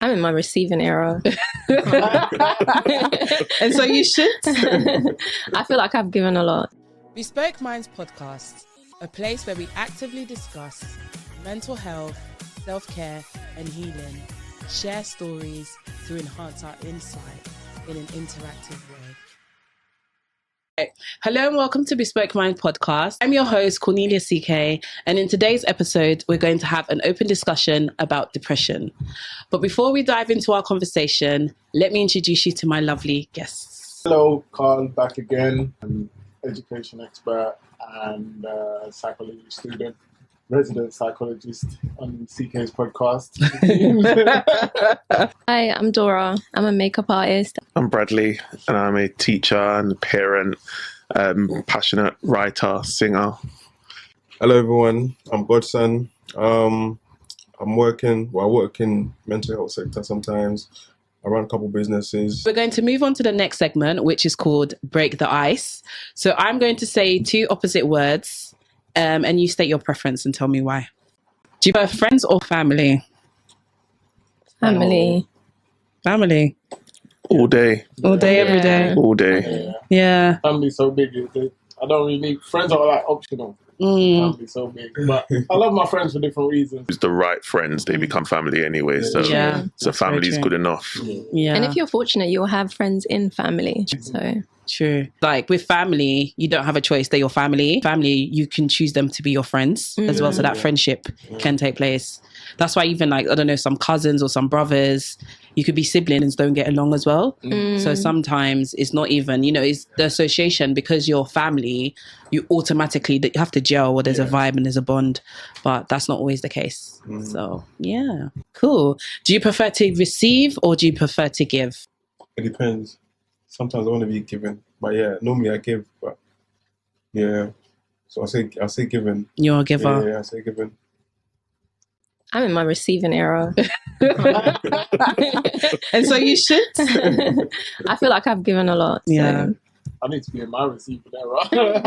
I'm in my receiving era. And so you should. I feel like I've given a lot. Bespoke Minds Podcast, a place where we actively discuss mental health, self-care and healing, share stories to enhance our insight in an interactive way. Hello and welcome to Bespoke Mind Podcast. I'm your host, Cornelia CK, and in today's episode, we're going to have an open discussion about depression. But before we dive into our conversation, let me introduce you to my lovely guests. Hello, Carl, back again. I'm an education expert and psychology student, resident psychologist on CK's podcast. Hi, I'm Dora. I'm a makeup artist. I'm Bradley, and I'm a teacher and a parent, passionate writer, singer. Hello everyone, I'm Godson. I work in mental health sector sometimes. I run a couple businesses. We're going to move on to the next segment, which is called Break the Ice. So I'm going to say two opposite words, and you state your preference and tell me why. Do you prefer friends or family? Family. Family. All day, All day, Yeah. every day. all day. Yeah. Family's so big. I don't really need friends are like optional. Mm. Family's so big, but I love my friends for different reasons. It's the right friends, they become family anyway. So, Yeah. so That's very family's true. good enough. Yeah. And if you're fortunate, you'll have friends in family. So True. Like with family, you don't have a choice. They're your family. Family, you can choose them to be your friends as well. So that friendship can take place. That's why even like, I don't know, some cousins or some brothers, you could be siblings, don't get along as well. So sometimes it's not even, it's the association because you're family, you automatically have to gel or there's a vibe and there's a bond. But that's not always the case. So yeah, cool. Do you prefer to receive or do you prefer to give? It depends. Sometimes I want to be given, but yeah, normally I give. But yeah, so I say given. You're a giver. Yeah, I say given. I'm in my receiving era. And so you should. I feel like I've given a lot. So. Yeah. I need to be in my receiving era.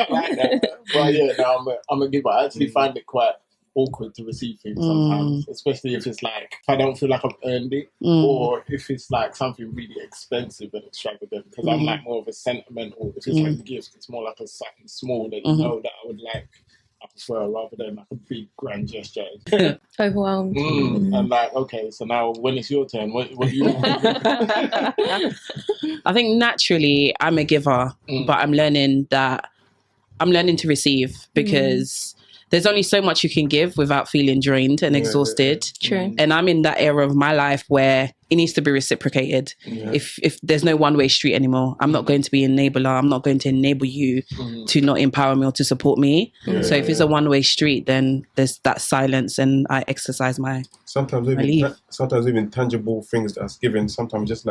Like that. But yeah, no, I'm a giver. I actually find it quite awkward to receive things sometimes, especially if it's like, if I don't feel like I've earned it, or if it's like something really expensive and extravagant, because I'm like more of a sentimental, if it's like a gift, it's more like a something small that you know that I would like, I prefer rather than like a big grand gesture. Overwhelmed. Mm. And like, okay, so now when it's your turn, what do you want? I think naturally I'm a giver, but I'm learning to receive because there's only so much you can give without feeling drained and exhausted. True. And I'm in that era of my life where it needs to be reciprocated. If there's no one-way street anymore, I'm not going to be an enabler. I'm not going to enable you to not empower me or to support me. So if it's a one-way street, then there's that silence and I exercise my Sometimes leave. even tangible things that's given. Sometimes just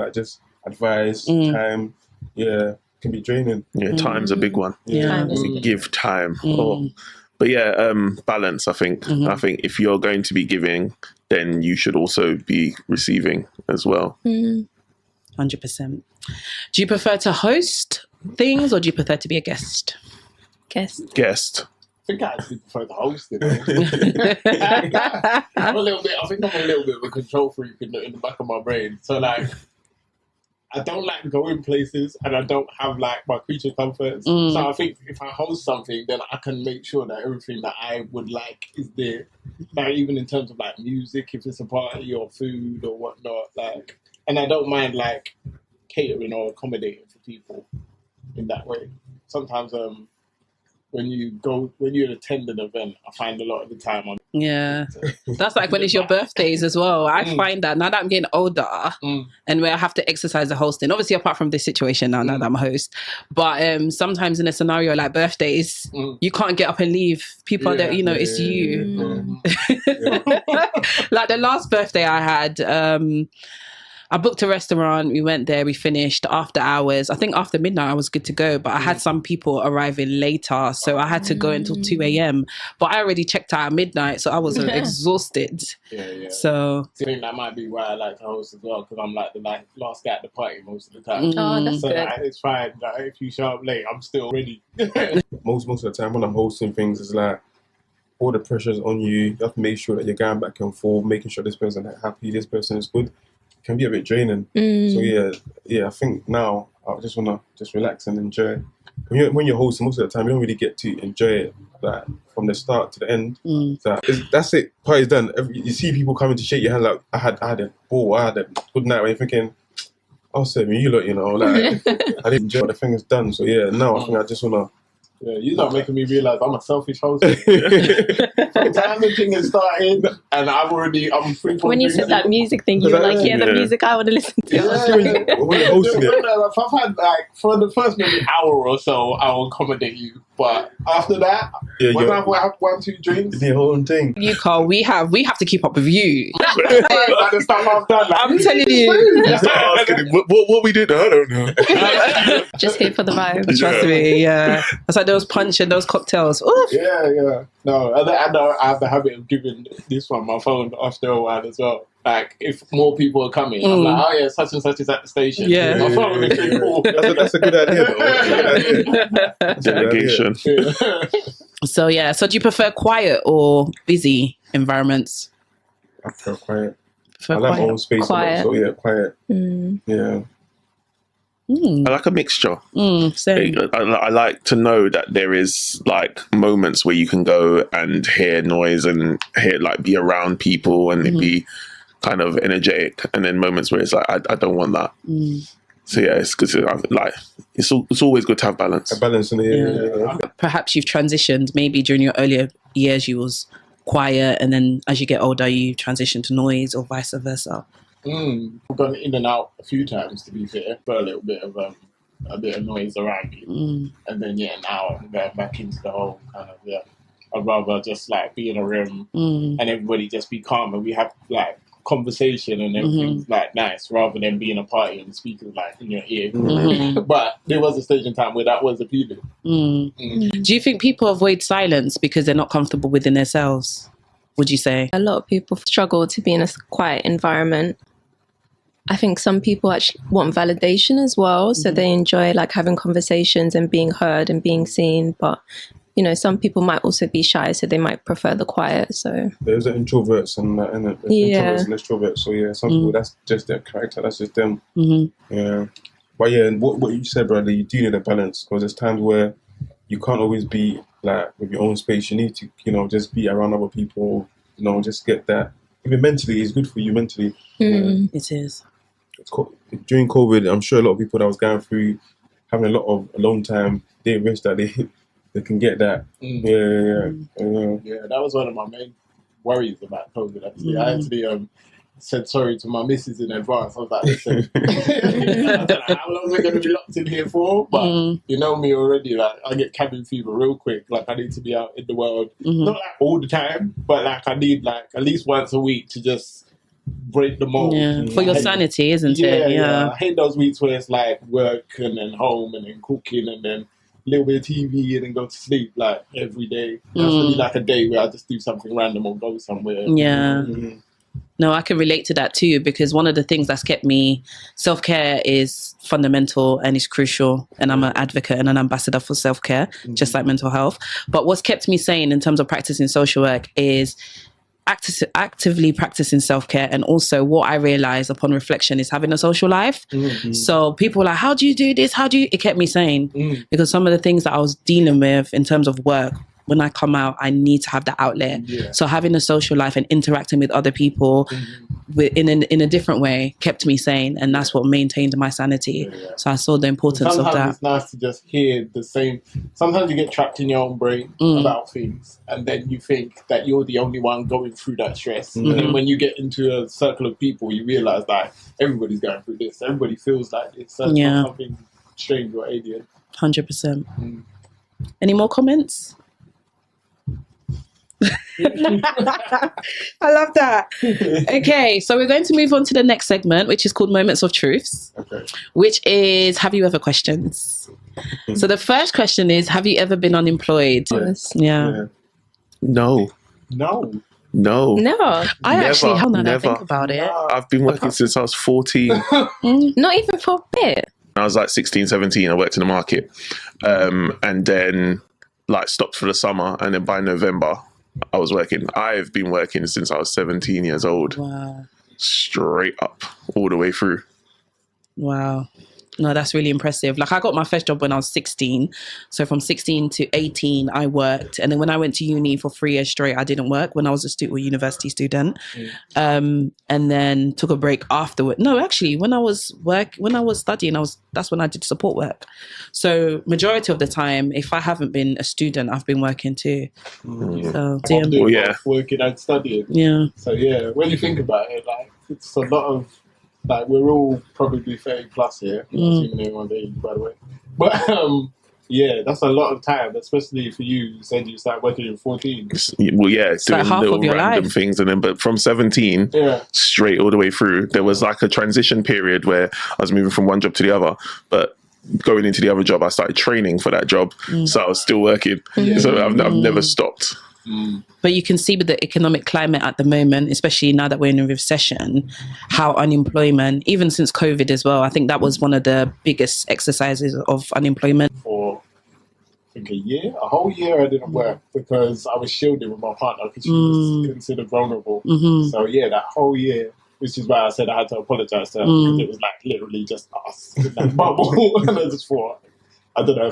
advice, time. Yeah, can be draining. Yeah, time's a big one. Yeah. We give time. But yeah, balance, I think. I think if you're going to be giving, then you should also be receiving as well. 100%. Do you prefer to host things or do you prefer to be a guest? Guest. Guest. I think I actually prefer the host. I think I'm a little bit of a control freak in the back of my brain. So like, I don't like going places and I don't have like my creature comforts. So I think if I host something, then I can make sure that everything that I would like is there. Like even in terms of like music, if it's a party or food or whatnot, like, and I don't mind like catering or accommodating for people in that way. Sometimes when you attend an event, I find a lot of the time Yeah. That's like when it's your birthdays as well. I find that now that I'm getting older and where I have to exercise the hosting, obviously apart from this situation now that I'm a host, but sometimes in a scenario like birthdays, you can't get up and leave. People that, it's you. Like the last birthday I had, I booked a restaurant. We went there. We finished after hours. I think after midnight I was good to go, but I had some people arriving later, so I had to go until 2 a.m. But I already checked out at midnight, so I was exhausted. Yeah. So I think that might be why I like to host as well, because I'm like the last guy at the party most of the time. Oh, that's So good. like, it's fine. Like, if you show up late, I'm still ready. Most of the time when I'm hosting things, it's like all the pressure's on you. You have to make sure that you're going back and forth, making sure this person is happy, this person is good. can be a bit draining. So I think now I just wanna just relax and enjoy. When you're hosting, most of the time you don't really get to enjoy it like from the start to the end. That's it. Party's done. You see people coming to shake your hand like I had a ball, I had a good night. When you're thinking, I'll say me, you look, like I didn't enjoy it. The thing is done. So now I think I just wanna. Yeah, you're not making me realise I'm a selfish host. Sometimes the thing has started and I'm free from when you said that music thing, you were like, the music I want to listen to. When you're hosting it. If I've had for the first maybe hour or so, I'll accommodate you. But after that, when I have 1-2 drinks, the whole thing. You, Carl, we have to keep up with you. by the stuff I've done, I'm telling you. What we did, I don't know. Just here for the vibe. Trust me, yeah. It's like those punch and those cocktails. Oof. Yeah. No, I have the habit of giving this one my phone after a while as well. Like, if more people are coming, I'm like, oh yeah, such and such is at the station. Yeah. My phone is pretty cool. That's a good idea, though. Delegation. So do you prefer quiet or busy environments? I prefer quiet. Prefer I like my quiet. own space. Quiet. So quiet. Yeah. I like a mixture. Same. I like to know that there is like moments where you can go and hear noise and be around people and it be kind of energetic, and then moments where it's like I don't want that. So it's good to it's always good to have balance. A balance in the Perhaps you've transitioned. Maybe during your earlier years you was quiet, and then as you get older you transition to noise, or vice versa. I've gone in and out a few times, to be fair, for a little bit of noise around me, and then now I'm going back into the whole kind of I'd rather just like be in a room and everybody just be calm and we have like conversation and everything's like nice, rather than being a party and the speakers like in your ear. But there was a stage in time where that was appealing. Do you think people avoid silence because they're not comfortable within themselves? Would you say? A lot of people struggle to be in a quiet environment. I think some people actually want validation as well, so they enjoy like having conversations and being heard and being seen. But some people might also be shy, so they might prefer the quiet. So there's the introverts and introverts and extroverts. So some people, that's just their character. That's just them. Yeah. But what you said, brother, you do need a balance, because there's times where you can't always be like with your own space. You need to, just be around other people. Just get that. Even mentally, it's good for you mentally. It is. During COVID, I'm sure a lot of people that was going through having a lot of alone time, they wish that they can get that. Yeah, that was one of my main worries about COVID, actually. I actually said sorry to my missus in advance. I was like, listen, I don't know how long we're going to be locked in here for, but you know me already, like I get cabin fever real quick. Like I need to be out in the world, not like all the time, but like I need like at least once a week to just break the mold. For your sanity, isn't it? Yeah. I hate those weeks where it's like work and then home and then cooking and then a little bit of TV and then go to sleep like every day. That's really like a day where I just do something random or go somewhere. Yeah. No, I can relate to that too, because one of the things that's kept me, self-care is fundamental and is crucial, and I'm an advocate and an ambassador for self-care, just like mental health. But what's kept me sane in terms of practicing social work is actively practicing self-care, and also what I realized upon reflection is having a social life. So people were like, how do you do this? It kept me sane, because some of the things that I was dealing with in terms of work, when I come out, I need to have that outlet. So having a social life and interacting with other people in a different way kept me sane, and that's what maintained my sanity. So I saw the importance of that. Sometimes it's nice to just hear the same. Sometimes you get trapped in your own brain about things, and then you think that you're the only one going through that stress. And then when you get into a circle of people, you realize that everybody's going through this. Everybody feels like this. So it's not something strange or alien. 100%. Any more comments? I love that. Okay, so we're going to move on to the next segment, which is called Moments of Truths, which is, have you ever questions? So the first question is, have you ever been unemployed? Yeah. No. I actually, hold on, I think about it. I've been working since I was 14. Not even for a bit. I was like 16, 17. I worked in the market, and then like stopped for the summer, and then by November I was working. I've been working since I was 17 years old. Wow. straight up all the way through. Wow. No, that's really impressive. Like, I got my first job when I was 16. So from 16 to 18, I worked. And then when I went to uni for 3 years straight, I didn't work when I was a university student. And then took a break afterward. No, actually, when I was studying, that's when I did support work. So majority of the time, if I haven't been a student, I've been working too. So I'm doing both working and studying. Yeah. So yeah, when you think about it, like, it's a lot of, like, we're all probably 30 plus here, assuming everyone's age, by the way. But yeah, that's a lot of time, especially for you. You said you started working at 14. Well, yeah, It's doing like half little of your random life. things, and then but from 17 straight all the way through, there was like a transition period where I was moving from one job to the other, but going into the other job, I started training for that job, so I was still working. So I've never stopped. But you can see with the economic climate at the moment, especially now that we're in a recession, how unemployment, even since COVID as well, I think that was one of the biggest exercises of unemployment. For, I think, a whole year I didn't work because I was shielding with my partner because she was considered vulnerable. So yeah, that whole year, which is why I said I had to apologise to her because it was like literally just us in that bubble. And I just thought, I don't know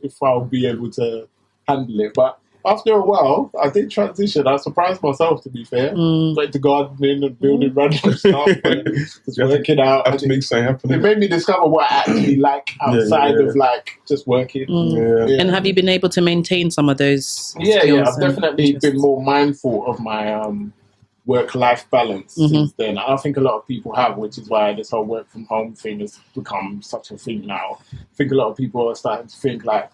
if I'll be able to handle it. But after a while, I did transition. I surprised myself, to be fair. Went to gardening and building random stuff and just working out. Have to make something happen. It made me discover what I actually like outside of like just working. And have you been able to maintain some of those Yeah, skills I've definitely been more mindful of my work-life balance since then. I think a lot of people have, which is why this whole work from home thing has become such a thing now. I think a lot of people are starting to think like,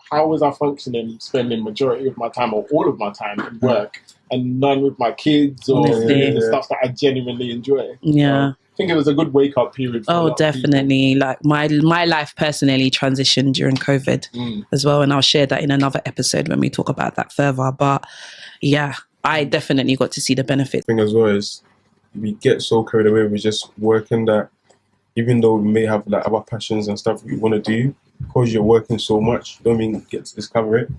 how was I functioning, spending majority of my time or all of my time in work and none with my kids or doing the stuff that I genuinely enjoy? Yeah. So I think it was a good wake-up period for a lot of definitely. Like my life personally transitioned during COVID as well. And I'll share that in another episode when we talk about that further. But yeah, I definitely got to see the benefit. The thing as well is we get so carried away with just working that even though we may have like our passions and stuff we want to do, because you're working so much, you don't even get to discover it.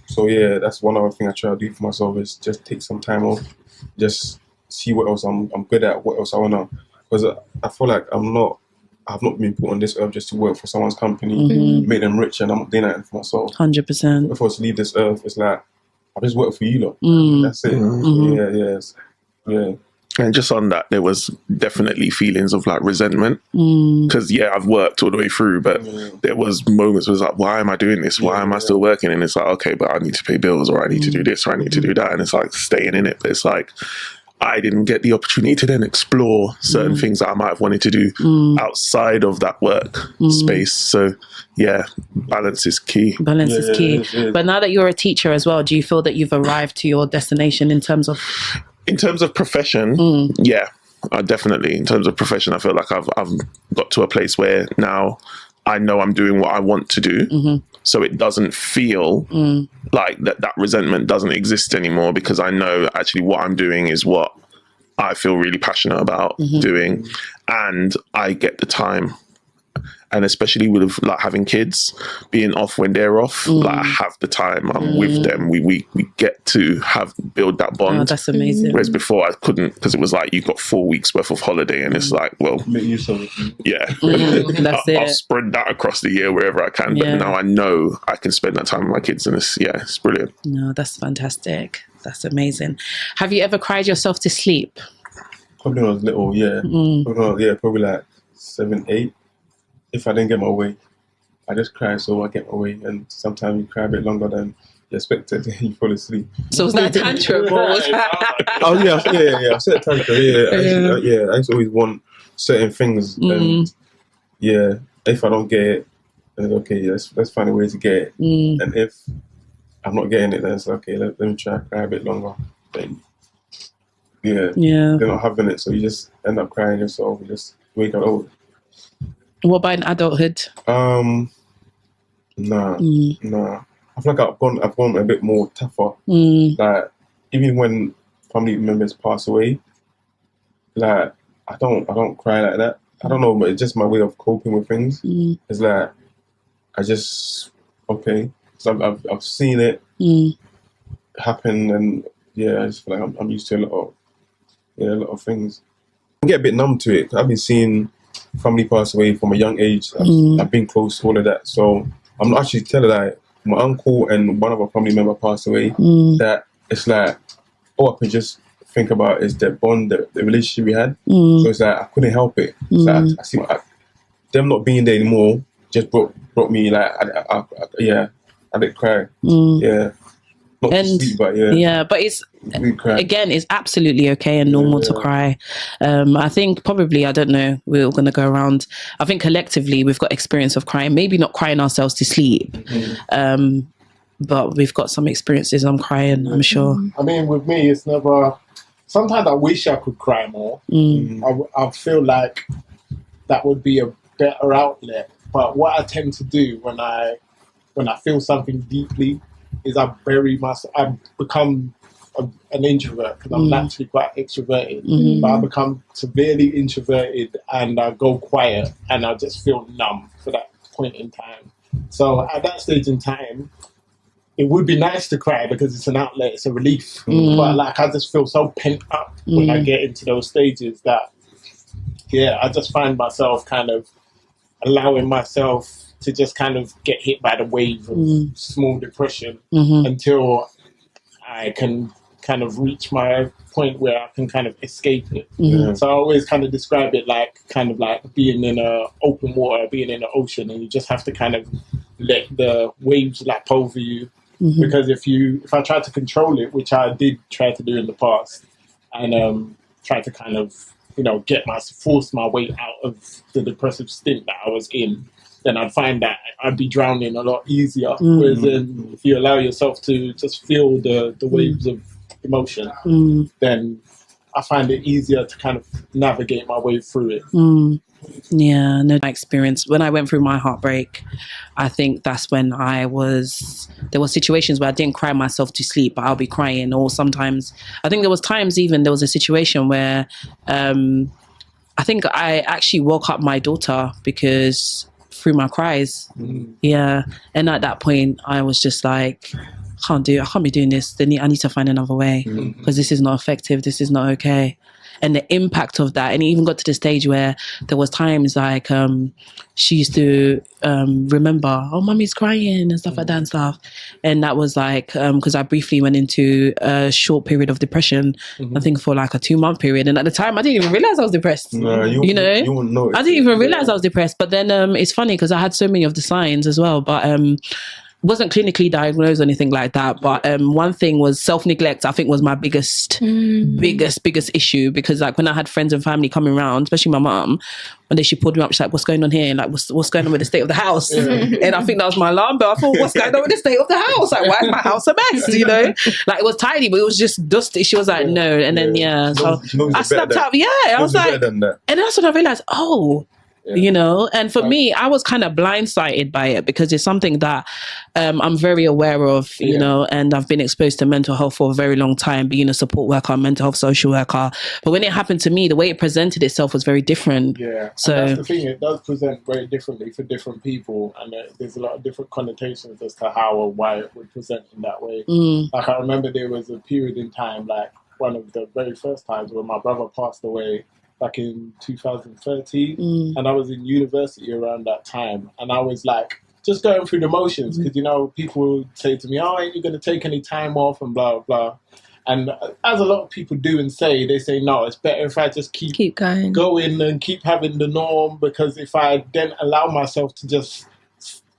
So yeah, that's one other thing I try to do for myself is just take some time off, just see what else I'm good at, what else I wanna. Because I feel like I've not been put on this earth just to work for someone's company, make them rich, and I'm not doing that for myself. 100%. If I was to leave this earth, it's like I just work for you lot. That's it. So, yeah. And just on that, there was definitely feelings of like resentment because I've worked all the way through, but there was moments where it was like, why am I doing this? Why am I still working? And it's like, okay, but I need to pay bills, or I need to do this, or I need to do that. And it's like staying in it. But it's like, I didn't get the opportunity to then explore certain things that I might have wanted to do outside of that work space. So yeah, balance is key. Balance is key. But now that you're a teacher as well, do you feel that you've arrived to your destination in terms of... In terms of profession, yeah, definitely. In terms of profession, I feel like I've got to a place where now I know I'm doing what I want to do. So it doesn't feel like that resentment doesn't exist anymore, because I know actually what I'm doing is what I feel really passionate about doing, and I get the time. And especially with like having kids, being off when they're off, like I have the time. I'm with them. We get to build that bond. Oh, that's amazing. Whereas before I couldn't, because it was like you got 4 weeks worth of holiday, and it's like, well, Make use of it. yeah, That's I'll it. spread that across the year wherever I can. But now I know I can spend that time with my kids, and it's brilliant. No, that's fantastic. That's amazing. Have you ever cried yourself to sleep? Probably when I was little, yeah. Probably like 7, 8. If I didn't get my way, I just cry so I get my way, and sometimes you cry a bit longer than you expected, and you fall asleep. So was that a tantrum? Or was Oh yeah. I said tantrum. I used to always want certain things, and if I don't get it, then okay, let's find a way to get it. And if I'm not getting it, then it's okay. Let me try cry a bit longer. Then they're not having it, so you just end up crying yourself. You just wake up. Oh. What about in adulthood? Nah. I feel like I've gone a bit more tougher. Like even when family members pass away, like I don't cry like that. I don't know, but it's just my way of coping with things. It's like I just so I've seen it happen, and I just feel like I'm used to a lot of things. get a bit numb to it. I've been seeing family pass away from a young age. I've been close to all of that. So I'm not actually telling that my uncle and one of our family member passed away. That it's like, all I can just think about is the bond, the relationship we had. So it's like I couldn't help it. Like, I see them not being there anymore just brought me like I did cry. Yeah. Not to sleep, but but it's again, it's absolutely okay and normal to cry. I think probably, I don't know, we're all going to go around. I think collectively we've got experience of crying, maybe not crying ourselves to sleep, but we've got some experiences on crying, I'm sure. I mean, with me, it's never. Sometimes I wish I could cry more. I feel like that would be a better outlet. But what I tend to do when I feel something deeply is I become an introvert because I'm naturally quite extroverted. But I become severely introverted and I go quiet and I just feel numb for that point in time. So at that stage in time, it would be nice to cry because it's an outlet, it's a relief. But like I just feel so pent up when I get into those stages that, I just find myself kind of allowing myself to just kind of get hit by the wave of small depression until I can kind of reach my point where I can kind of escape it. So I always kind of describe it like kind of like being in open water, being in the ocean, and you just have to kind of let the waves lap over you. Because if I try to control it, which I did try to do in the past, and try to kind of force my way out of the depressive stint that I was in, then I'd find that I'd be drowning a lot easier. Whereas then if you allow yourself to just feel the waves of emotion, then I find it easier to kind of navigate my way through it. Yeah, no, my experience when I went through my heartbreak, I think that's when there were situations where I didn't cry myself to sleep, but I'll be crying. Or sometimes, I think there was a situation where I think I actually woke up my daughter because through my cries. And at that point I was just like, I can't be doing this. I need to find another way because this is not effective, this is not okay. And the impact of that, and it even got to the stage where there was times like she used to remember, oh, mummy's crying and stuff like that and stuff. And that was like because I briefly went into a short period of depression, I think for like a 2-month period, and at the time I didn't even realize I was depressed. You wouldn't know. I didn't even realize I was depressed. But then it's funny because I had so many of the signs as well, but wasn't clinically diagnosed or anything like that, but one thing was self-neglect. I think was my biggest issue, because like when I had friends and family coming around, especially my mum, one day she pulled me up, she's like, what's going on here? And like, what's going on with the state of the house? And I think that was my alarm bell. I thought, what's going on with the state of the house? Like, why is my house a mess? Like it was tidy, but it was just dusty. She was like, no. And then so I snapped out. I was like, and that's when I realized, and for me, I was kind of blindsided by it because it's something that I'm very aware of, and I've been exposed to mental health for a very long time, being a support worker, mental health social worker. But when it happened to me, the way it presented itself was very different. So and that's the thing, it does present very differently for different people, and there's a lot of different connotations as to how or why it would present in that way. Like I remember there was a period in time, like one of the very first times when my brother passed away, back in 2013, and I was in university around that time, and I was like just going through the motions because people would say to me, oh, ain't you going to take any time off and blah blah, and as a lot of people do and say, they say no, it's better if I just keep going and keep having the norm, because if I then allow myself to just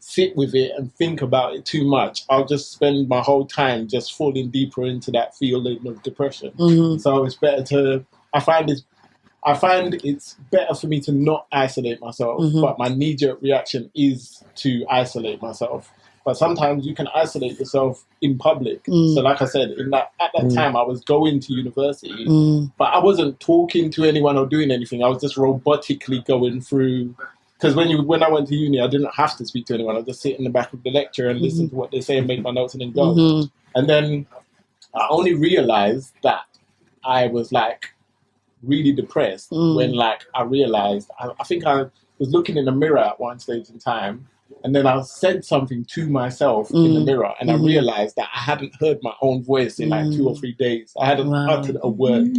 sit with it and think about it too much, I'll just spend my whole time just falling deeper into that feeling of depression. So it's better I find it's better for me to not isolate myself, but my knee-jerk reaction is to isolate myself. But sometimes you can isolate yourself in public. So like I said, at that time I was going to university, but I wasn't talking to anyone or doing anything. I was just robotically going through, because when I went to uni, I didn't have to speak to anyone. I just sit in the back of the lecture and listen to what they say and make my notes and then go. And then I only realized that I was like really depressed when like I realized, I think I was looking in the mirror at one stage in time, And then I said something to myself in the mirror, and I realized that I hadn't heard my own voice in like 2 or 3 days. I hadn't uttered a word.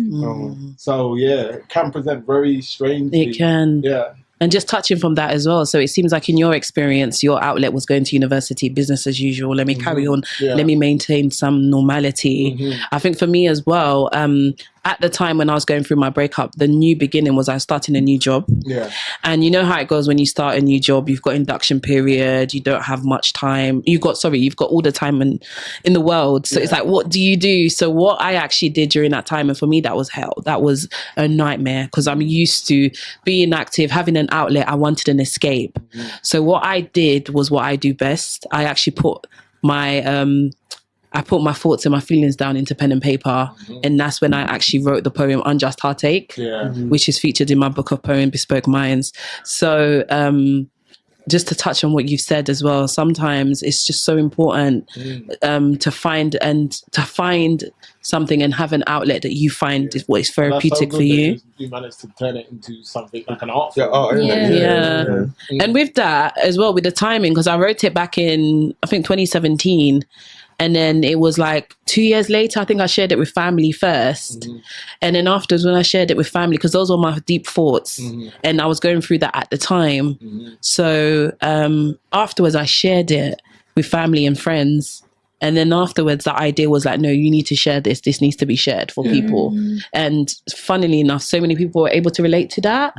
So yeah, it can present very strangely. It can. Yeah. And just touching from that as well. So it seems like in your experience, your outlet was going to university, business as usual. Let me carry on. Yeah. Let me maintain some normality. I think for me as well, at the time when I was going through my breakup, the new beginning was I was starting a new job. Yeah. And you know how it goes when you start a new job, you've got induction period, you don't have much time. You've got all the time in the world. So it's like, what do you do? So what I actually did during that time, and for me, that was hell. That was a nightmare because I'm used to being active, having an outlet. I wanted an escape. So what I did was what I do best. I actually put my thoughts and my feelings down into pen and paper. And that's when I actually wrote the poem Unjust Heartache, which is featured in my book of poem, Bespoke Minds. So just to touch on what you've said as well, sometimes it's just so important to find something and have an outlet that you find is what is therapeutic for you. You managed to turn it into something like an art form. And with that as well, with the timing, because I wrote it back in, I think, 2017. And then it was like 2 years later, I think I shared it with family first. And then afterwards, when I shared it with family, because those were my deep thoughts, and I was going through that at the time. So afterwards, I shared it with family and friends. And then afterwards, the idea was like, no, you need to share this. This needs to be shared for people. And funnily enough, so many people were able to relate to that.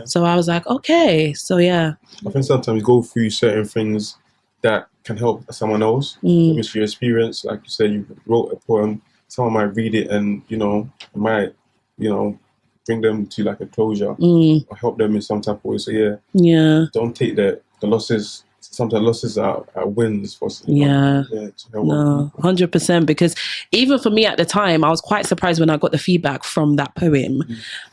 So I was like, okay. So yeah. I think sometimes you go through certain things that can help someone else. With your experience, like you said, you wrote a poem, someone might read it and, might, bring them to like a closure or help them in some type of way. So don't take the losses. Sometimes losses are wins for to help. No, 100%. Because even for me at the time, I was quite surprised when I got the feedback from that poem,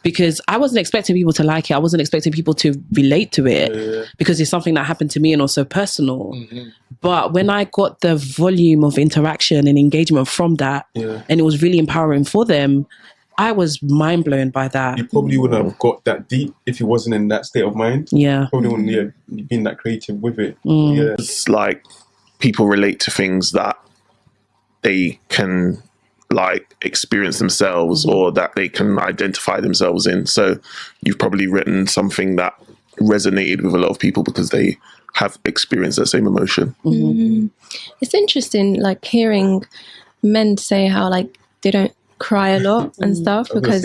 because I wasn't expecting people to like it. I wasn't expecting people to relate to it because it's something that happened to me and also personal. But when I got the volume of interaction and engagement from that, and it was really empowering for them, I was mind blown by that. You probably wouldn't have got that deep if you wasn't in that state of mind. Probably wouldn't have been that creative with it. It's like people relate to things that they can like experience themselves or that they can identify themselves in. So you've probably written something that resonated with a lot of people because they have experienced that same emotion. It's interesting, like hearing men say how like they don't cry a lot and stuff, because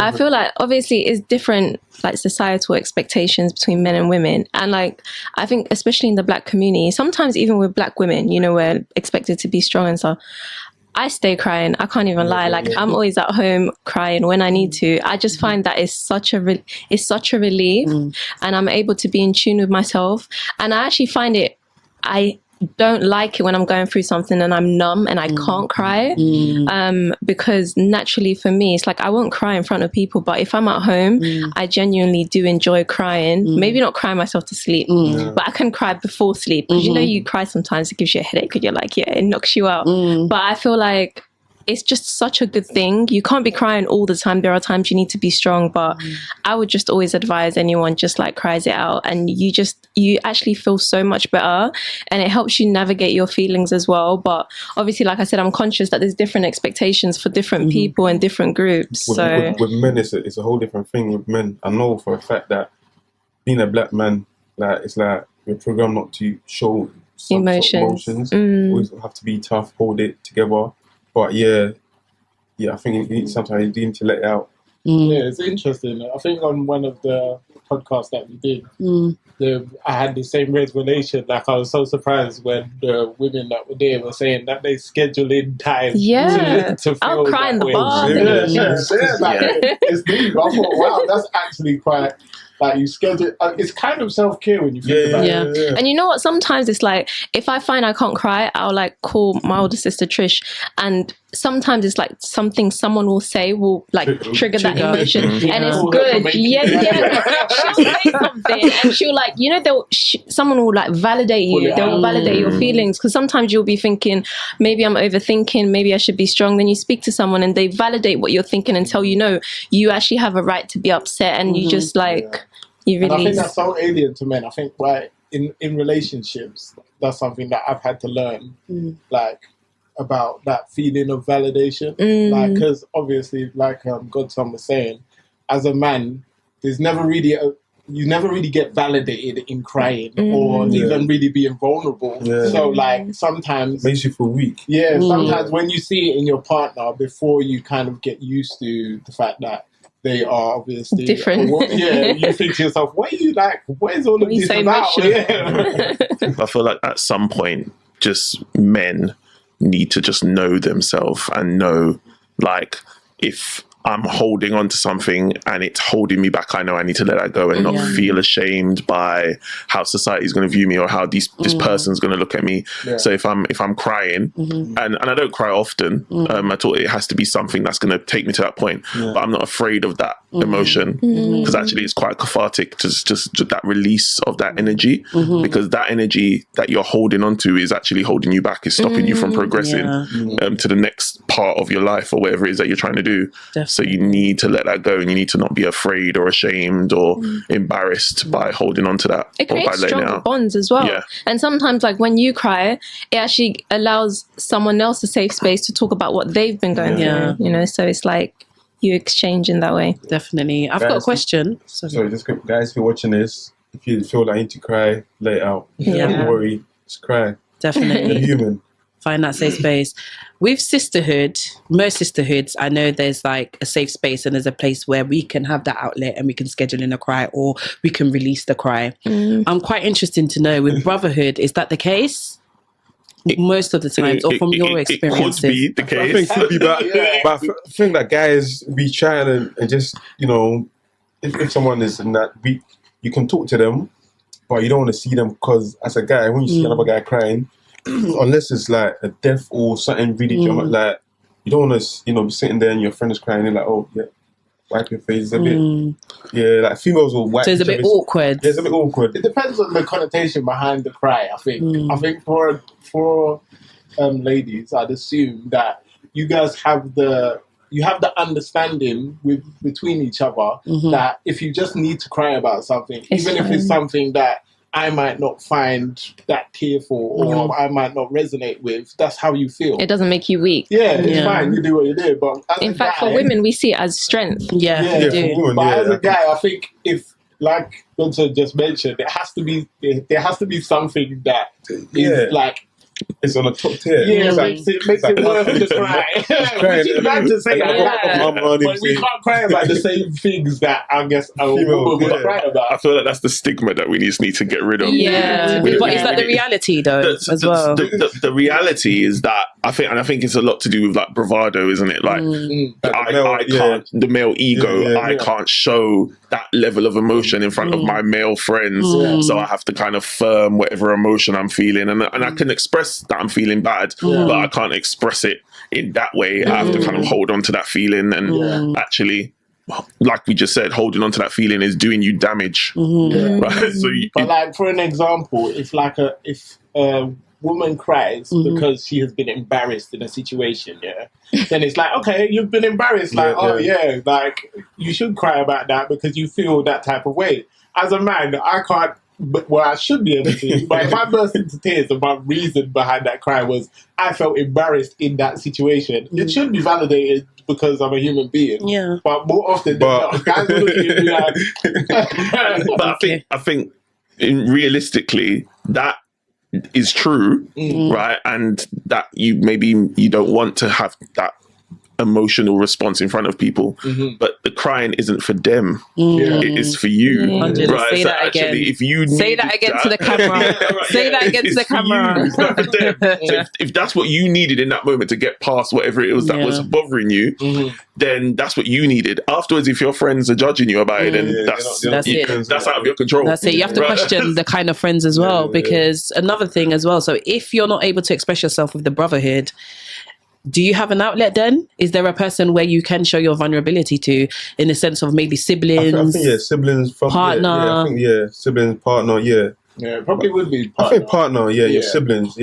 I feel like obviously it's different like societal expectations between men and women, and like I think especially in the Black community, sometimes even with Black women, we're expected to be strong and stuff. I stay crying. I can't even lie. Like I'm always at home crying when I need to. I just find that it's such a relief, and I'm able to be in tune with myself. And I actually find I don't like it when I'm going through something and I'm numb and I can't cry, because naturally for me it's like I won't cry in front of people, but if I'm at home I genuinely do enjoy crying. Maybe not cry myself to sleep, but I can cry before sleep, because you cry sometimes, it gives you a headache because you're like it knocks you out, but I feel like it's just such a good thing. You can't be crying all the time. There are times you need to be strong, but I would just always advise anyone just like cries it out, and you actually feel so much better, and it helps you navigate your feelings as well. But obviously, like I said, I'm conscious that there's different expectations for different people and different groups. With men, it's a whole different thing with men. I know for a fact that being a Black man, like it's like we're programmed not to show emotions. Always have to be tough, hold it together. But I think sometimes you need to let it out. Yeah, it's interesting. I think on one of the podcasts that we did, I had the same revelation. Like I was so surprised when the women that were there were saying that they schedule in time to feel I'll cry in the bar. It's deep. I thought, wow, that's actually quite. Like you schedule, it's kind of self-care when you think about it. And you know what? Sometimes it's like, if I find I can't cry, I'll like call my older sister Trish, and sometimes it's like something someone will say will like trigger that emotion, and it's good. She'll say something, and she'll like, someone will like validate you. They'll validate your feelings, because sometimes you'll be thinking, maybe I'm overthinking, maybe I should be strong. Then you speak to someone and they validate what you're thinking and tell you, no, you actually have a right to be upset, and you just like. And I think that's so alien to men. I think in relationships, that's something that I've had to learn, like about that feeling of validation. Like, because obviously, like Godson was saying, as a man, there's never really you never really get validated in crying or even really being vulnerable. So like sometimes makes you feel weak. Sometimes when you see it in your partner, before you kind of get used to the fact that they are obviously different. You think to yourself, what are you like? What is all of this about? I feel like at some point, just men need to just know themselves and know, like, if I'm holding on to something and it's holding me back, I know I need to let that go and not feel ashamed by how society's going to view me or how this person's going to look at me. So if I'm crying, and I don't cry often at all, it has to be something that's going to take me to that point. But I'm not afraid of that emotion, because actually it's quite cathartic to just that release of that energy, because that energy that you're holding on to is actually holding you back, is stopping you from progressing to the next part of your life or whatever it is that you're trying to do. So you need to let that go, and you need to not be afraid or ashamed or embarrassed by holding on to that. It creates stronger bonds as well. And sometimes, like, when you cry, it actually allows someone else a safe space to talk about what they've been going through, you know, so it's like you exchange in that way. Definitely. I've got a question. Sorry, just guys, if you're watching this, if you feel like you need to cry, let it out. Don't worry, just cry. Definitely. You're human. Find that safe space. With sisterhood, most sisterhoods, I know there's like a safe space and there's a place where we can have that outlet and we can schedule in a cry or we can release the cry. I'm quite interested to know, with brotherhood, is that the case? Most of the times, or from your experiences? It could be the case. I think it could be, but I think that guys be trying and just, you know, if someone is in that weak, you can talk to them, but you don't want to see them, because as a guy, when you see another guy crying, unless it's like a death or something really dramatic, like you don't want to, you know, be sitting there and your friend is crying and like, oh yeah, wipe your face. It's a bit, like females will wipe. So it's a bit awkward. Yeah, it's a bit awkward. It depends on the connotation behind the cry. I think. I think for ladies, I'd assume that you guys have the understanding between each other that if you just need to cry about something, even if it's something that I might not find that tearful or I might not resonate with, that's how you feel. It doesn't make you weak. It's fine. You do what you do. But in fact, for women, we see it as strength. Yeah, we do. Women, but as a guy, I think if, like Gunter just mentioned, there has to be something that is like, it's on a top tier. It makes it worth the cry. Which is bad to say, but we can't cry about the same things that I guess a woman would cry about. I feel like that's the stigma that we just need to get rid of. But is that the reality though, as well? The reality is that I think it's a lot to do with like bravado, isn't it? Like I can't, the male ego, I can't show that level of emotion in front of my male friends, so I have to kind of firm whatever emotion I'm feeling, and I can express that I'm feeling bad, but I can't express it in that way. I have to kind of hold on to that feeling, and actually, like we just said, holding on to that feeling is doing you damage. Right? So but like, for an example, if a woman cries because she has been embarrassed in a situation, then it's like, okay, you've been embarrassed, like, like, you should cry about that because you feel that type of way. As a man, I can't, well, I should be able to, but if I burst into tears and my reason behind that cry was I felt embarrassed in that situation, it should be validated because I'm a human being. Yeah. But more often than not, guys will look at you and be like... But I think realistically, that is true, right? And that you don't want to have that emotional response in front of people, but the crying isn't for them, it is for you, right? Say so that actually, again. if you say that again to the camera, say that again to the camera. It's not for them. So if that's what you needed in that moment to get past whatever it was that was bothering you, then that's what you needed. Afterwards, if your friends are judging you about it, then that's out of your control. That's it. You have to question the kind of friends as well, because another thing as well, so if you're not able to express yourself with the brotherhood, do you have an outlet then? Is there a person where you can show your vulnerability to, in the sense of maybe siblings? I think siblings, partner. I think siblings, partner, Yeah, it probably would be partner. I think partner, your siblings,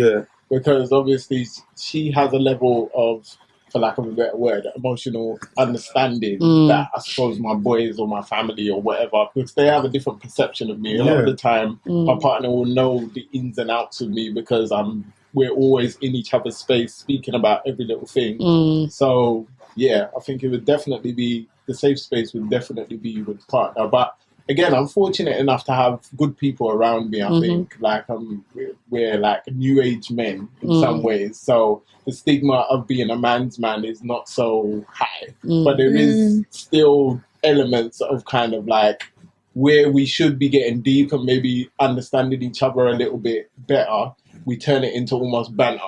because obviously she has a level of for lack of a better word, emotional understanding that I suppose my boys or my family or whatever, because they have a different perception of me. A lot of the time, my partner will know the ins and outs of me because we're always in each other's space speaking about every little thing. So yeah, I think it would definitely be, the safe space would definitely be with partner. But again, I'm fortunate enough to have good people around me. I think like we're like new age men in some ways. So the stigma of being a man's man is not so high, but there is still elements of kind of like where we should be getting deep and maybe understanding each other a little bit better. We turn it into almost banter.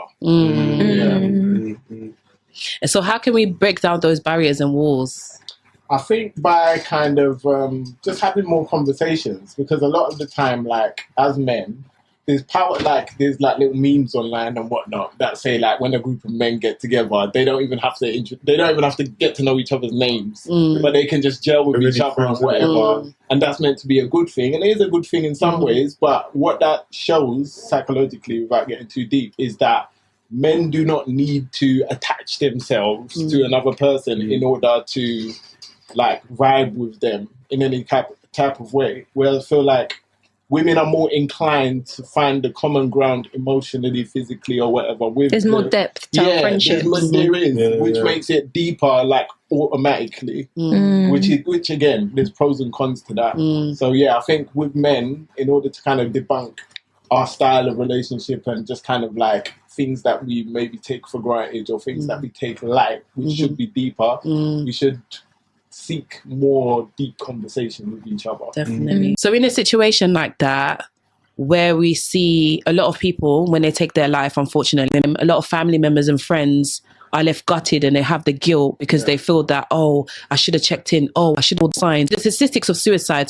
So how can we break down those barriers and walls? I think by kind of just having more conversations, because a lot of the time, like as men, there's there's like little memes online and whatnot that say like when a group of men get together, they don't even have to get to know each other's names, but they can just gel with each other and whatever, and that's meant to be a good thing, and it is a good thing in some ways. But what that shows psychologically, without getting too deep, is that men do not need to attach themselves to another person in order to like vibe with them in any type of way. Whereas I feel like women are more inclined to find the common ground emotionally, physically, or whatever. There's more depth to our friendships. There is, which makes it deeper, like automatically. Which again, there's pros and cons to that. So yeah, I think with men, in order to kind of debunk our style of relationship and just kind of like things that we maybe take for granted or things that we take light, which should be deeper, we should seek more deep conversation with each other. Definitely. So in a situation like that, where we see a lot of people, when they take their life, unfortunately, a lot of family members and friends are left gutted and they have the guilt because they feel that, oh, I should have checked in. Oh, I should have signs. The statistics of suicide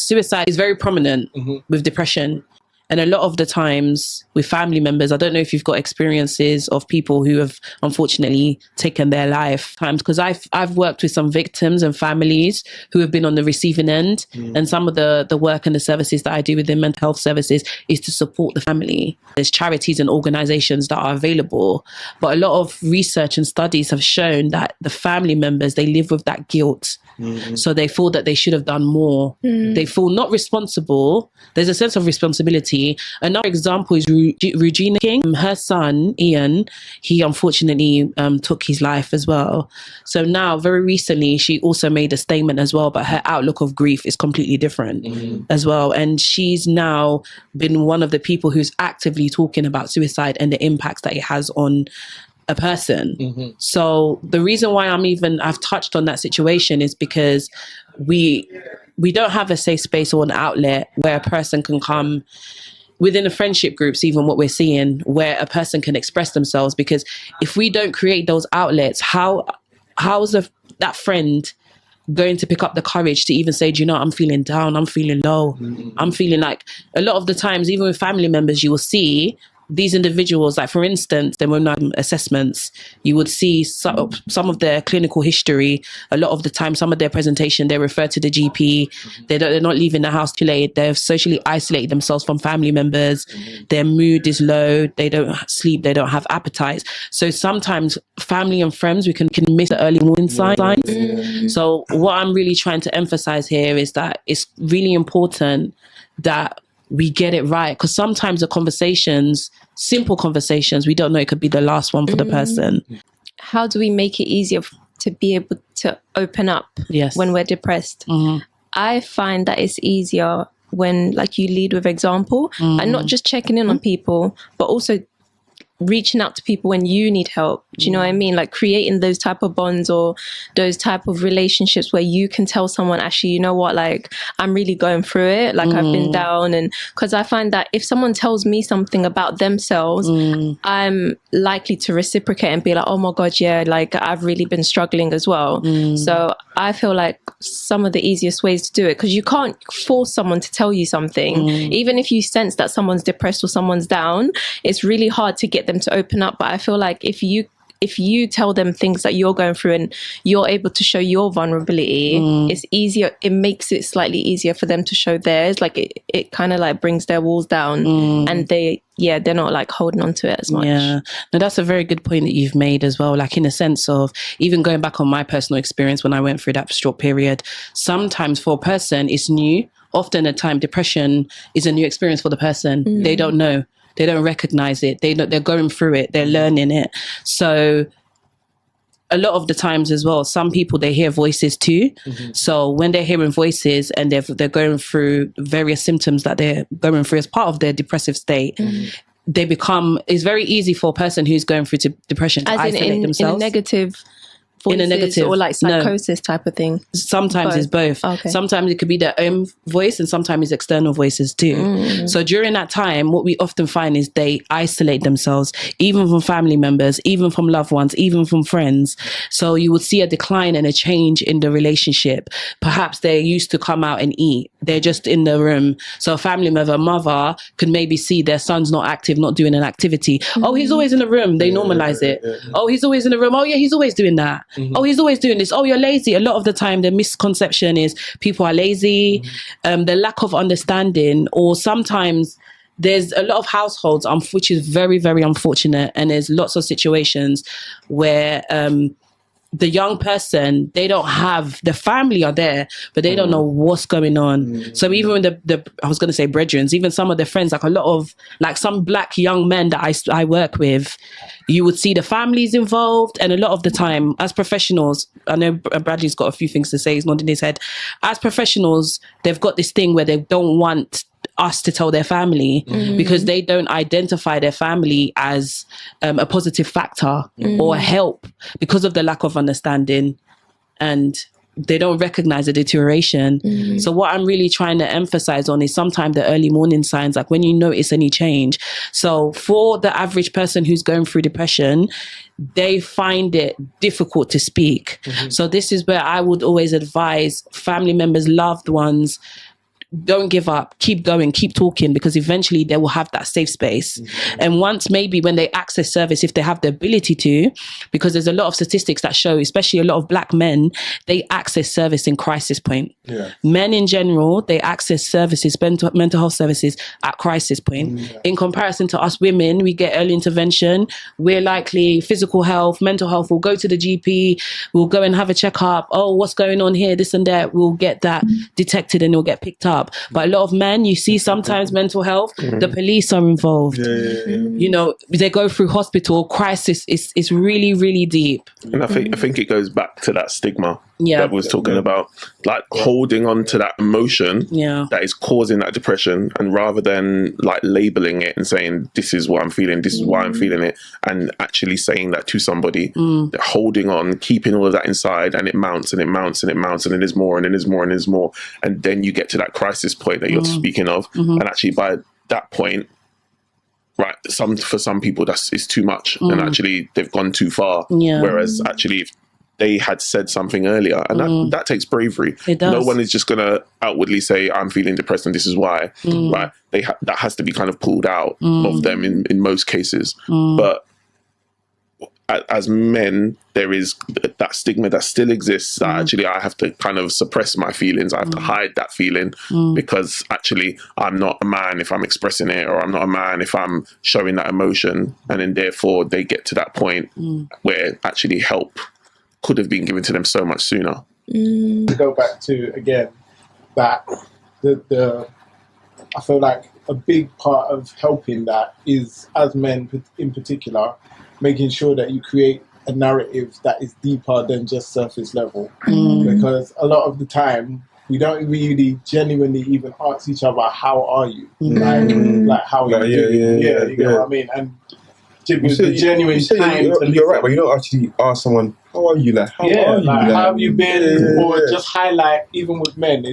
is very prominent with depression. And a lot of the times with family members, I don't know if you've got experiences of people who have unfortunately taken their life times, because I've worked with some victims and families who have been on the receiving end. And some of the work and the services that I do within mental health services is to support the family. There's charities and organizations that are available. But a lot of research and studies have shown that the family members, they live with that guilt. So they feel that they should have done more. They feel not responsible. There's a sense of responsibility. Another example is Regina King. Her son, Ian, he unfortunately took his life as well. So now, very recently, she also made a statement as well, but her outlook of grief is completely different as well. And she's now been one of the people who's actively talking about suicide and the impacts that it has on a person. So the reason why I've touched on that situation is because we don't have a safe space or an outlet where a person can come within the friendship groups, even what we're seeing, where a person can express themselves. Because if we don't create those outlets, how's that friend going to pick up the courage to even say, do you know, I'm feeling down, I'm feeling low, I'm feeling like, a lot of the times, even with family members, you will see these individuals, like for instance, there were no assessments. You would see some of their clinical history. A lot of the time, some of their presentation, they refer to the GP. They're not leaving the house too late. They've socially isolated themselves from family members. Their mood is low. They don't sleep. They don't have appetites. So sometimes family and friends, we can miss the early warning signs. So what I'm really trying to emphasize here is that it's really important that we get it right, because sometimes the conversations, simple conversations, we don't know, it could be the last one for the person. How do we make it easier to be able to open up when we're depressed? I find that it's easier when like you lead with example and not just checking in on people, but also reaching out to people when you need help. Do you know what I mean? Like creating those type of bonds or those type of relationships where you can tell someone, actually, you know what, like I'm really going through it. Like I've been down. And because I find that if someone tells me something about themselves, I'm likely to reciprocate and be like, oh my God, yeah, like I've really been struggling as well. So I feel like some of the easiest ways to do it, because you can't force someone to tell you something. Even if you sense that someone's depressed or someone's down, it's really hard to get them to open up. But I feel like if if you tell them things that you're going through and you're able to show your vulnerability, it's easier. It makes it slightly easier for them to show theirs. Like it kind of like brings their walls down, and they're not like holding on to it as much. Yeah, no, that's a very good point that you've made as well. Like in a sense of even going back on my personal experience when I went through that short period, sometimes for a person it's new. Often at time, depression is a new experience for the person. They don't know. They don't recognize it. They're going through it. They're learning it. So a lot of the times as well, some people, they hear voices too. So when they're hearing voices and they're going through various symptoms that they're going through as part of their depressive state, they become, it's very easy for a person who's going through depression to isolate themselves. In a negative voices, or like psychosis type of thing? Sometimes it's both. Okay. Sometimes it could be their own voice and sometimes it's external voices too. So during that time, what we often find is they isolate themselves, even from family members, even from loved ones, even from friends. So you would see a decline and a change in the relationship. Perhaps they used to come out and eat. They're just in the room. So a family member, mother, could maybe see their son's not active, not doing an activity. Oh, he's always in the room. They normalize it. Oh, he's always in the room. Oh yeah, he's always doing that. Oh, he's always doing this. Oh, you're lazy. A lot of the time, the misconception is people are lazy, the lack of understanding, or sometimes there's a lot of households, which is very, very unfortunate. And there's lots of situations where the young person, they don't have, the family are there, but they don't know what's going on. So even with I was going to say brethren, even some of their friends, like a lot of, like some black young men that I work with, you would see the families involved. And a lot of the time, as professionals, I know Bradley's got a few things to say, he's nodding his head. As professionals, they've got this thing where they don't want us to tell their family because they don't identify their family as a positive factor or help because of the lack of understanding, and they don't recognize the deterioration. So what I'm really trying to emphasize on is sometimes the early morning signs, like when you notice any change. So for the average person who's going through depression, they find it difficult to speak. So this is where I would always advise family members, loved ones, don't give up, keep going, keep talking, because eventually they will have that safe space. And once, maybe when they access service, if they have the ability to, because there's a lot of statistics that show, especially a lot of black men, they access service in crisis point. Men in general, they access services, mental health services at crisis point. In comparison to us women, we get early intervention. We're likely physical health, mental health, we'll go to the GP, we'll go and have a checkup. Oh, what's going on here? This and that. We'll get that detected and it'll get picked up. But a lot of men, you see sometimes mental health, the police are involved. You know, they go through hospital, crisis is really, really deep. And I think it goes back to that stigma that we was talking about, like holding on to that emotion that is causing that depression, and rather than like labeling it and saying, this is what I'm feeling, this is why I'm feeling it, and actually saying that to somebody, they're holding on, keeping all of that inside, and it mounts and it mounts and it mounts, and then there's more and then there's more and there's more. And then you get to that crisis point that you're speaking of. And actually by that point, right, for some people it's too much, and actually they've gone too far. Whereas actually if they had said something earlier, and that takes bravery. It does. No one is just gonna outwardly say, I'm feeling depressed and this is why. Right, that has to be kind of pulled out of them in most cases. But as men, there is that stigma that still exists, that actually I have to kind of suppress my feelings. I have to hide that feeling because actually I'm not a man if I'm expressing it, or I'm not a man if I'm showing that emotion. And then therefore they get to that point where actually help could have been given to them so much sooner. To go back to, again, that I feel like a big part of helping that is, as men in particular, making sure that you create a narrative that is deeper than just surface level. Because a lot of the time, we don't really genuinely even ask each other, how are you? Like how are you doing? You know what I mean? And the genuine time to you're right, but you don't actually ask someone, how are you? Like, how are you? Like, how have you been? Or just highlight, even with men,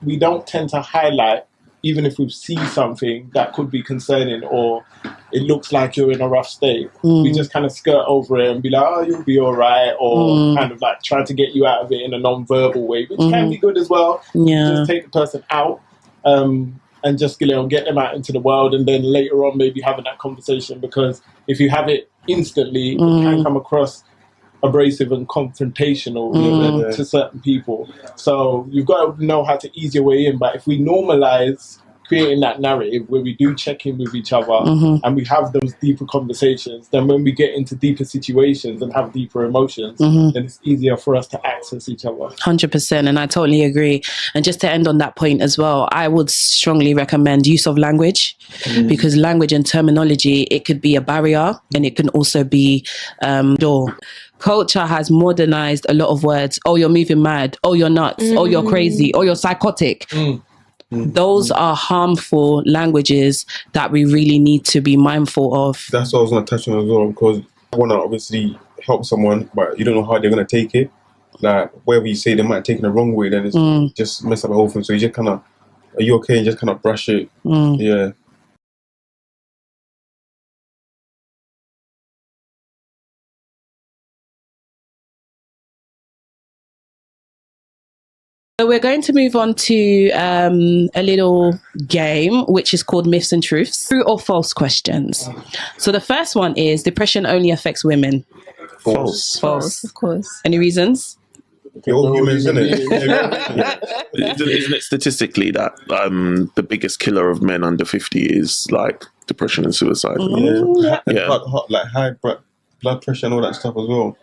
we don't tend to highlight, even if we see something that could be concerning or it looks like you're in a rough state. We just kind of skirt over it and be like, oh, you'll be all right, or kind of like try to get you out of it in a non-verbal way, which can be good as well. Just take the person out and just, you know, get them out into the world, and then later on maybe having that conversation, because if you have it instantly, it can come across abrasive and confrontational to certain people. So you've got to know how to ease your way in. But if we normalize creating that narrative where we do check in with each other and we have those deeper conversations, then when we get into deeper situations and have deeper emotions, then it's easier for us to access each other. 100%, and I totally agree. And just to end on that point as well, I would strongly recommend use of language, because language and terminology, it could be a barrier and it can also be door. Culture has modernized a lot of words. Oh, you're moving mad. Oh, you're nuts. Oh, you're crazy. Oh, you're psychotic. Those are harmful languages that we really need to be mindful of. That's what I was going to touch on as well, because I want to obviously help someone, but you don't know how they're going to take it. Like, whatever you say, they might take it the wrong way, then it's just mess up the whole thing. So you just kind of, are you okay? And just kind of brush it. Yeah. So we're going to move on to a little game, which is called Myths and Truths. True or false questions. So the first one is, depression only affects women. False. False. Of course. Any reasons? We're all humans, isn't it? Isn't it statistically that the biggest killer of men under 50 is like depression and suicide? Yeah. Like high blood pressure and all that stuff as well.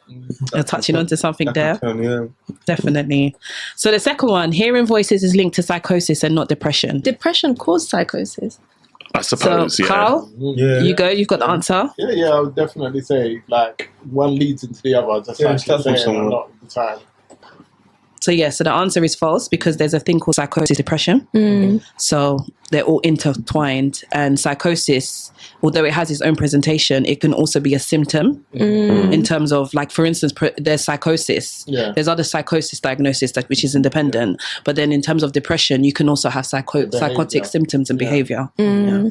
You're touching onto something there. Yeah. Definitely. So the second one, hearing voices is linked to psychosis and not depression. Depression causes psychosis. I suppose, So, Carl, Yeah. you go. You've got the answer. Yeah, I would definitely say like one leads into the other. Just Yeah, like it starts you're with saying, someone. a lot of the time. So so the answer is false, because there's a thing called psychosis, depression. So they're all intertwined, and psychosis, although it has its own presentation, it can also be a symptom in terms of, like, for instance, there's psychosis. Yeah. There's other psychosis diagnosis which is independent, but then in terms of depression, you can also have psychotic symptoms and behavior. Yeah.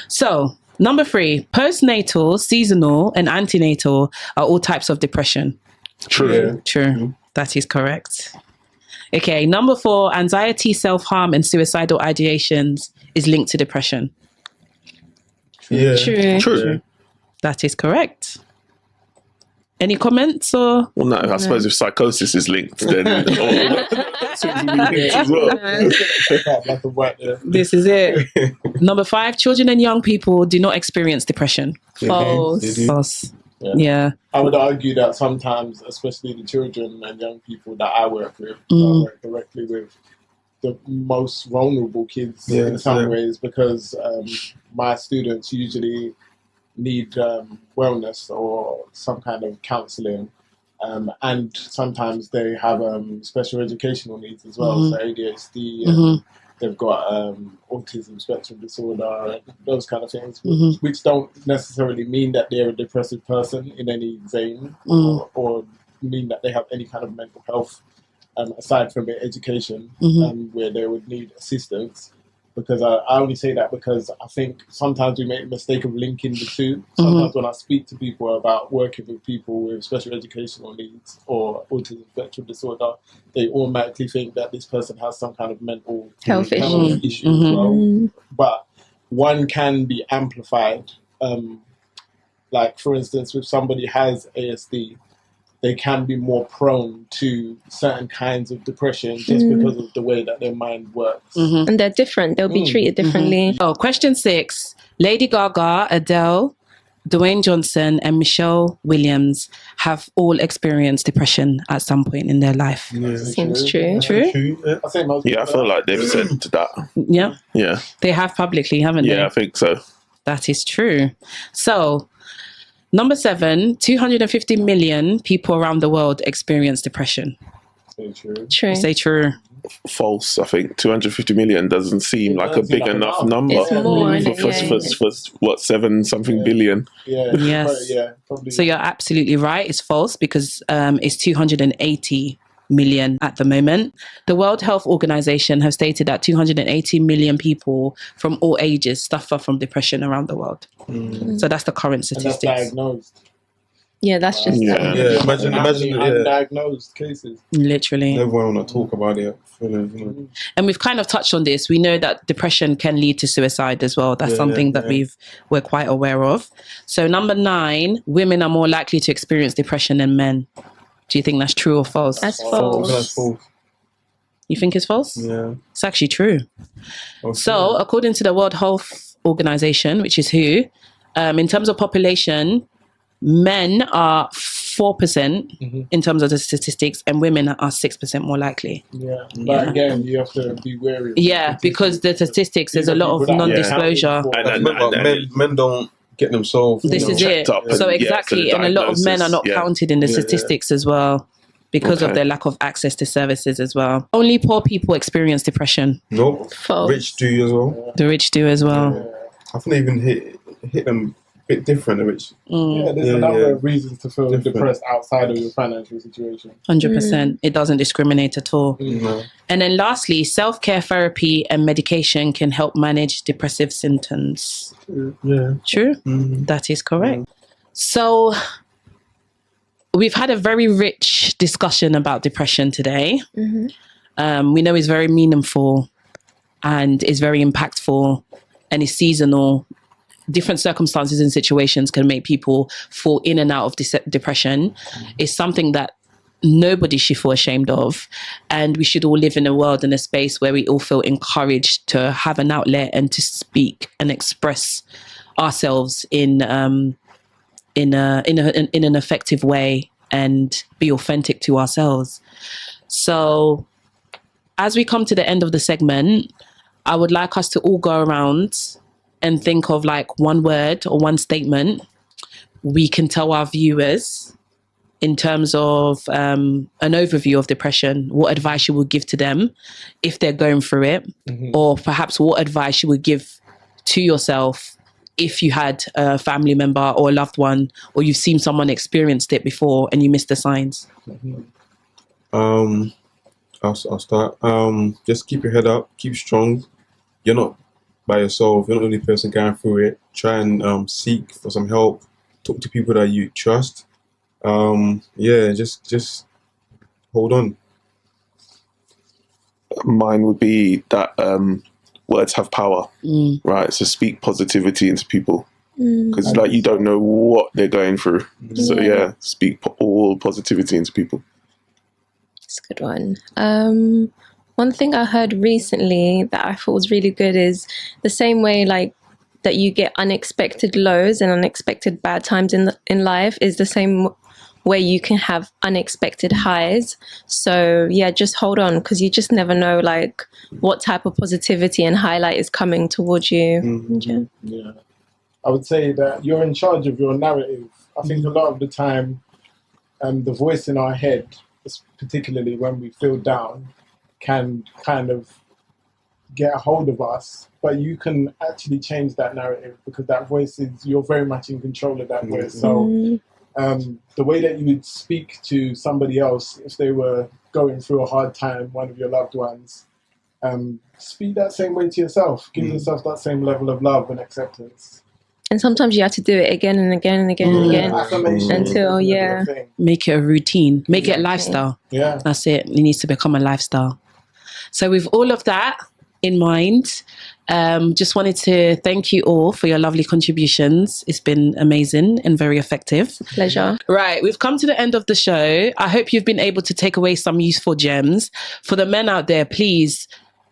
So number 3, postnatal, seasonal, and antenatal are all types of depression. True. True. That is correct. Okay, number 4, anxiety, self-harm, and suicidal ideations is linked to depression. Yeah. True. That is correct. Any comments or? Well, no, I suppose if psychosis is linked, then as well. Like a wet, This is it. Number 5, children and young people do not experience depression. False. False. Yeah. I would argue that sometimes, especially the children and young people that I work with, I work directly with the most vulnerable kids in some ways, because my students usually need wellness or some kind of counselling, and sometimes they have special educational needs as well, so ADHD, they've got autism spectrum disorder and those kind of things, which don't necessarily mean that they're a depressive person in any vein, or mean that they have any kind of mental health aside from their education, where they would need assistance. Because I only say that because I think sometimes we make the mistake of linking the two. Sometimes when I speak to people about working with people with special educational needs or autism spectrum disorder, they automatically think that this person has some kind of mental Health issue as well. But one can be amplified. Like, for instance, if somebody has ASD, they can be more prone to certain kinds of depression just because of the way that their mind works. And they're different. They'll be treated differently. Oh, question 6. Lady Gaga, Adele, Dwayne Johnson, and Michelle Williams have all experienced depression at some point in their life. Yeah. Seems true. True? I say most Yeah, I feel like they've said that. Yeah. Yeah. They have publicly, haven't they? Yeah, I think so. That is true. So, number 7, 250 million people around the world experience depression. True. Say true. False. I think 250 million doesn't seem like a big enough number It's more, for what, 7-something billion. Yeah. Yes. Yeah, probably. So you're absolutely right. It's false, because it's 280 million at the moment. The World Health Organization have stated that 280 million people from all ages suffer from depression around the world. So that's the current and that's statistics. diagnosed. Yeah, that's just Yeah. Yeah, imagine, How many yeah. undiagnosed cases. Literally. Everyone want to talk about it. You know. And we've kind of touched on this. We know that depression can lead to suicide as well. That's something that we're quite aware of. So 9, women are more likely to experience depression than men. Do you think that's true or false? That's false. That's false. You think it's false? Yeah. It's actually true. Okay. So according to the World Health Organization, which is WHO, in terms of population, men are 4% in terms of the statistics, and women are 6% more likely. Yeah, but again, you have to be wary. Yeah, because the statistics, there's a lot of non-disclosure. Men don't get themselves. This is it. So exactly, and a lot of men are not counted in the statistics as well, because of their lack of access to services as well. Only poor people experience depression. Nope. False. Rich do as well. The rich do as well. I think they even hit them a bit different, the rich. Yeah, there's a number of reasons to feel depressed outside of your financial situation. 100%. It doesn't discriminate at all. No. And then lastly, self-care therapy and medication can help manage depressive symptoms. Yeah. True? That is correct. So we've had a very rich discussion about depression today. We know it's very meaningful and is very impactful and is seasonal. Different circumstances and situations can make people fall in and out of depression. It's something that nobody should feel ashamed of. And we should all live in a world and a space where we all feel encouraged to have an outlet and to speak and express ourselves in an effective way and be authentic to ourselves. So as we come to the end of the segment, I would like us to all go around and think of like one word or one statement we can tell our viewers in terms of an overview of depression, what advice you would give to them if they're going through it, or perhaps what advice you would give to yourself if you had a family member or a loved one, or you've seen someone experienced it before and you missed the signs. I'll start. Just keep your head up, keep strong. You're not by yourself. You're not the only person going through it. Try and seek for some help. Talk to people that you trust. Just hold on. Mine would be that words have power, right? So speak positivity into people, because like you don't know what they're going through. So speak all positivity into people. It's a good one. One thing I heard recently that I thought was really good is the same way like that you get unexpected lows and unexpected bad times in life is the same way you can have unexpected highs. So yeah, just hold on, because you just never know like what type of positivity and highlight is coming towards you. Yeah, I would say that you're in charge of your narrative. I think a lot of the time, the voice in our head, particularly when we feel down, can kind of get a hold of us, but you can actually change that narrative, because that voice you're very much in control of that voice. So the way that you would speak to somebody else if they were going through a hard time, one of your loved ones, speak that same way to yourself. Give yourself that same level of love and acceptance. And sometimes you have to do it again and again and again and again until make it a routine, make it a lifestyle. Yeah, that's it. It needs to become a lifestyle. So with all of that in mind, just wanted to thank you all for your lovely contributions. It's been amazing and very effective. Pleasure. Right, we've come to the end of the show. I hope you've been able to take away some useful gems. For the men out there, please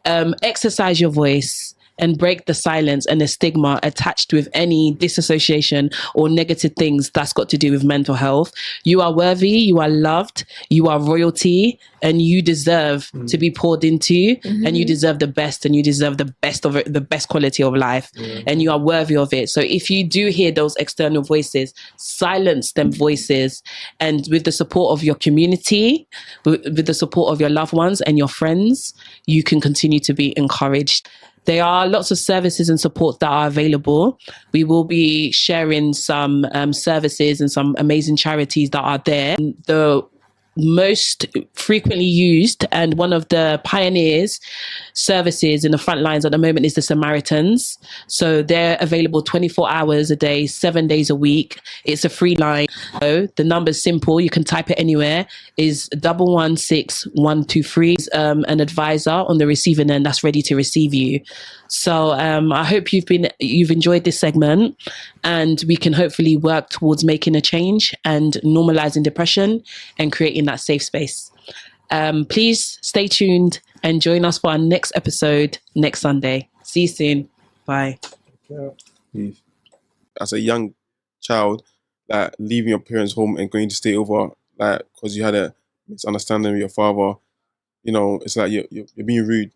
exercise your voice and break the silence and the stigma attached with any disassociation or negative things that's got to do with mental health. You are worthy, you are loved, you are royalty, and you deserve to be poured into, and you deserve the best, and you deserve the best of it, the best quality of life, and you are worthy of it. So if you do hear those external voices, silence them voices, and with the support of your community, with the support of your loved ones and your friends, you can continue to be encouraged. There are lots of services and supports that are available. We will be sharing some services and some amazing charities that are there. The most frequently used and one of the pioneers services in the front lines at the moment is the Samaritans. So they're available 24 hours a day, 7 days a week. It's a free line. So the number's simple. You can type it anywhere. Is 116123. An advisor on the receiving end that's ready to receive you. So I hope you've enjoyed this segment, and we can hopefully work towards making a change and normalizing depression and creating that safe space. Please stay tuned and join us for our next episode next Sunday. See you soon. Bye. As a young child, like leaving your parents' home and going to stay over, like because you had a misunderstanding with your father, you know, it's like you're being rude.